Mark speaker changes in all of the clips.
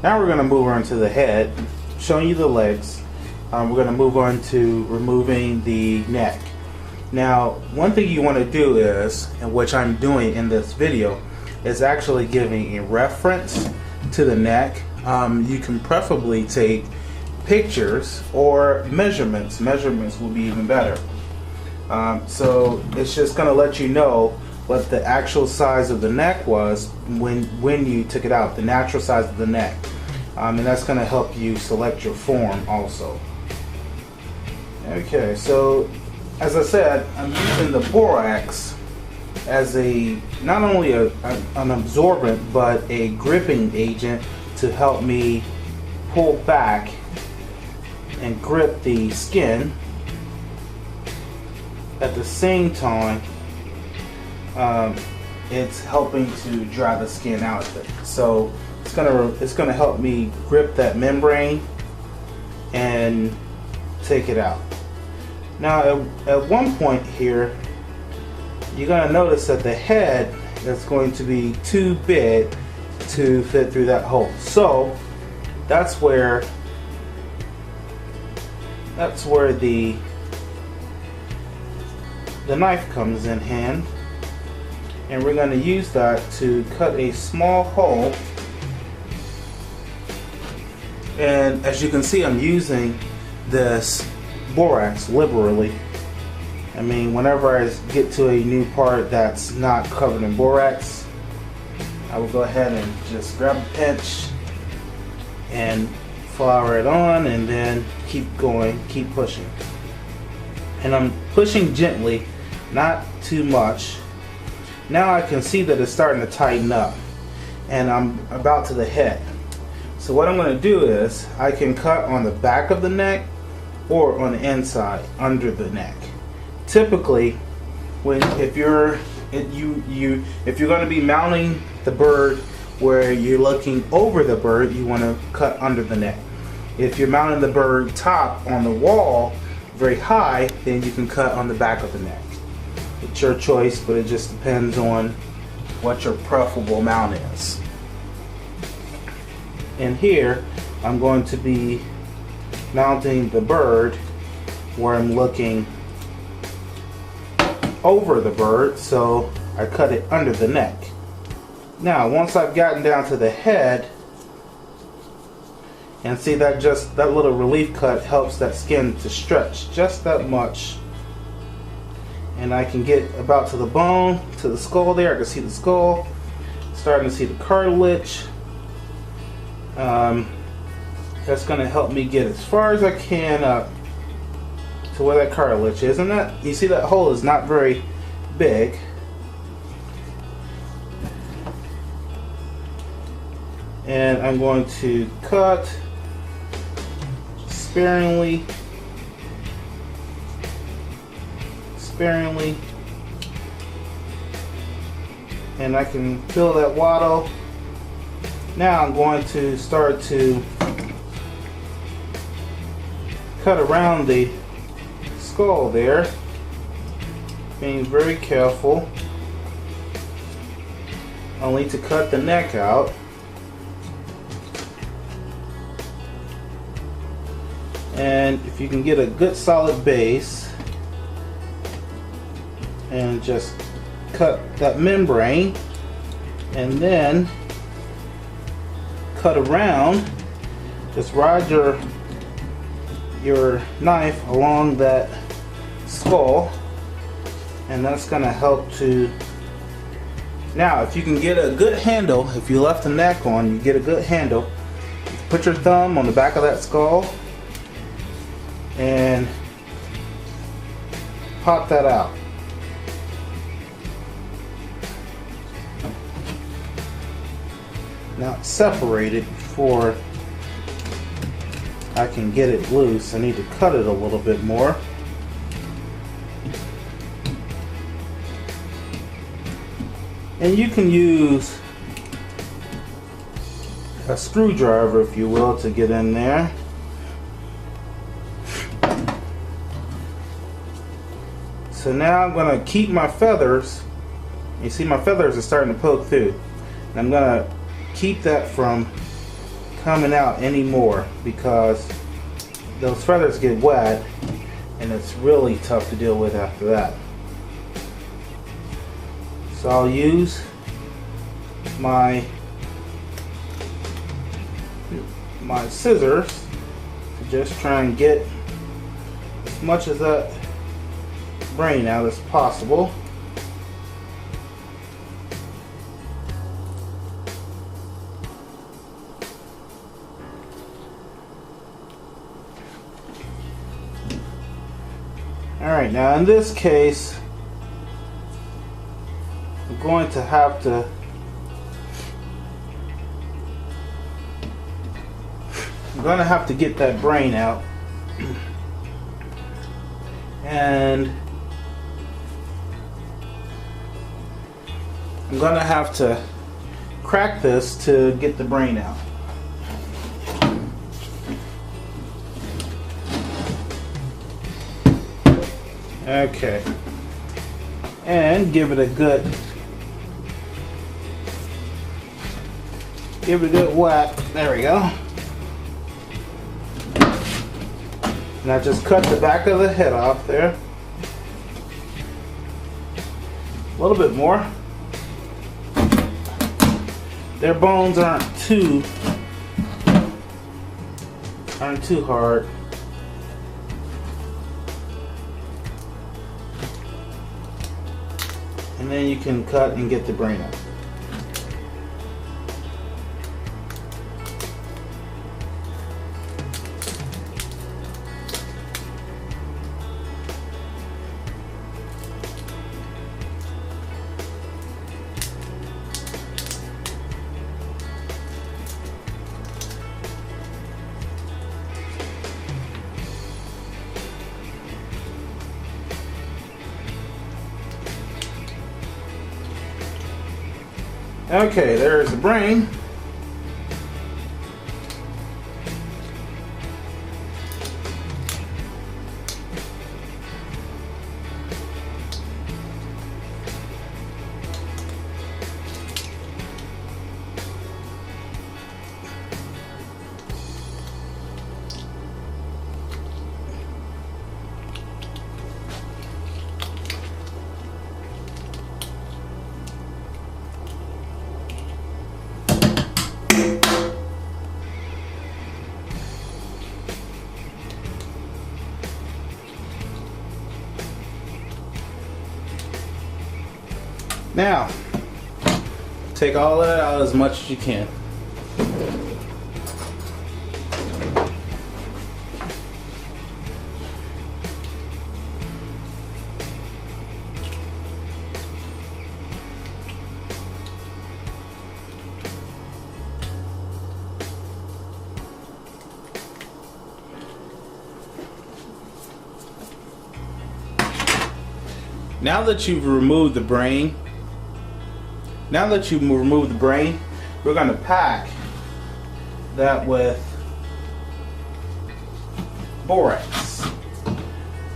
Speaker 1: Now we're going to move on to the head, showing you the legs. We're going to move on to removing the neck. Now, one thing you want to do is, and which I'm doing in this video, is actually giving a reference to the neck. You can preferably take pictures or measurements. Measurements will be even better. So it's just going to let you know what the actual size of the neck was when you took it out, the natural size of the neck. And that's going to help you select your form also. Okay, so as I said, I'm using the borax as not only an absorbent but a gripping agent to help me pull back and grip the skin. At the same time, it's helping to dry the skin out of it. So it's gonna help me grip that membrane and take it out. Now at one point here, you're gonna notice that the head is going to be too big to fit through that hole. So that's where the knife comes in hand, and we're going to use that to cut a small hole. And as you can see, I'm using this borax liberally. I mean, whenever I get to a new part that's not covered in borax, I will go ahead and just grab a pinch and flour it on, and then keep going, keep pushing. And I'm pushing gently, not too much. Now I can see that it's starting to tighten up, and I'm about to the head. So what I'm going to do is I can cut on the back of the neck or on the inside under the neck. Typically, if you're going to be mounting the bird where you're looking over the bird, you want to cut under the neck. If you're mounting the bird top on the wall very high, then you can cut on the back of the neck. It's your choice, but it just depends on what your preferable mount is. And here I'm going to be mounting the bird where I'm looking over the bird, so I cut it under the neck. Now once I've gotten down to the head, and see that little relief cut helps that skin to stretch just that much, and I can get about to the bone, to the skull there. I can see the skull, starting to see the cartilage. That's going to help me get as far as I can up to where that cartilage is, and that, you see that hole is not very big. And I'm going to cut sparingly, and I can feel that waddle. Now I'm going to start to cut around the skull there, being very careful only to cut the neck out. And if you can get a good solid base and just cut that membrane, and then cut around, just ride your knife along that skull, and that's going to help to. Now if you can get a good handle, if you left the neck on, you get a good handle, put your thumb on the back of that skull and pop that out. Now separate it before I can get it loose. I need to cut it a little bit more. And you can use a screwdriver, if you will, to get in there. So now I'm going to keep my feathers. You see my feathers are starting to poke through. And I'm going to keep that from coming out anymore because those feathers get wet and it's really tough to deal with after that. So I'll use my scissors to just try and get as much of that brain out as possible. Alright, now in this case, I'm going to have to get that brain out. And I'm going to have to crack this to get the brain out. Okay, and give it a good whack. There we go. Now just cut the back of the head off there. A little bit more. Their bones aren't too hard. And then you can cut and get the brain out. Okay, there's the brain. Now, take all that out as much as you can. Now that you've removed the brain, we're going to pack that with borax,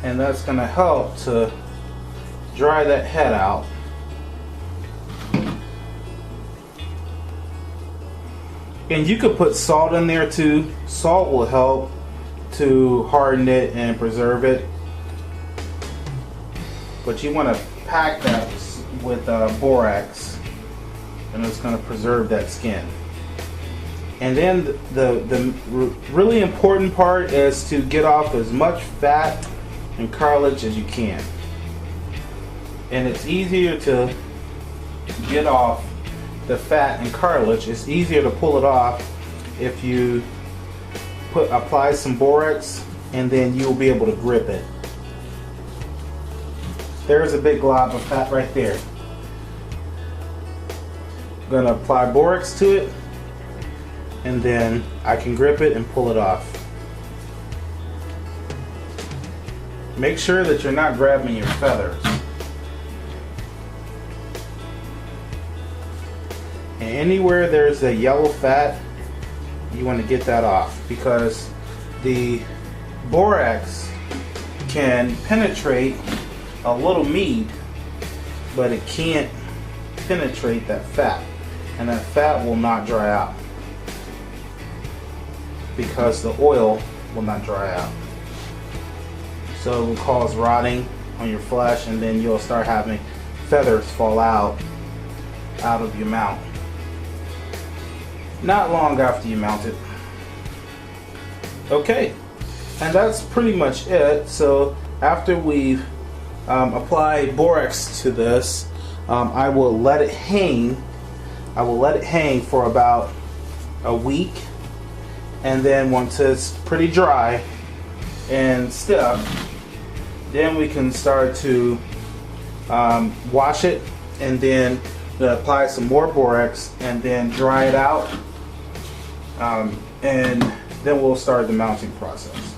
Speaker 1: and that's going to help to dry that head out. And you could put salt in there too. Salt will help to harden it and preserve it, but you want to pack that with borax, and it's going to preserve that skin. And then the really important part is to get off as much fat and cartilage as you can. And it's easier to get off the fat and cartilage. It's easier to pull it off if you apply some borax, and then you'll be able to grip it. There's a big glob of fat right there. I'm going to apply borax to it, and then I can grip it and pull it off. Make sure that you're not grabbing your feathers. And anywhere there's a yellow fat, you want to get that off, because the borax can penetrate a little meat, but it can't penetrate that fat, and that fat will not dry out. because the oil will not dry out. So it will cause rotting on your flesh, and then you'll start having feathers fall out of your mount. Not long after you mount it. Okay, and that's pretty much it. So after we've applied borax to this, I will let it hang. I will let it hang for about a week, and then once it's pretty dry and stiff, then we can start to wash it, and then apply some more borax, and then dry it out, and then we'll start the mounting process.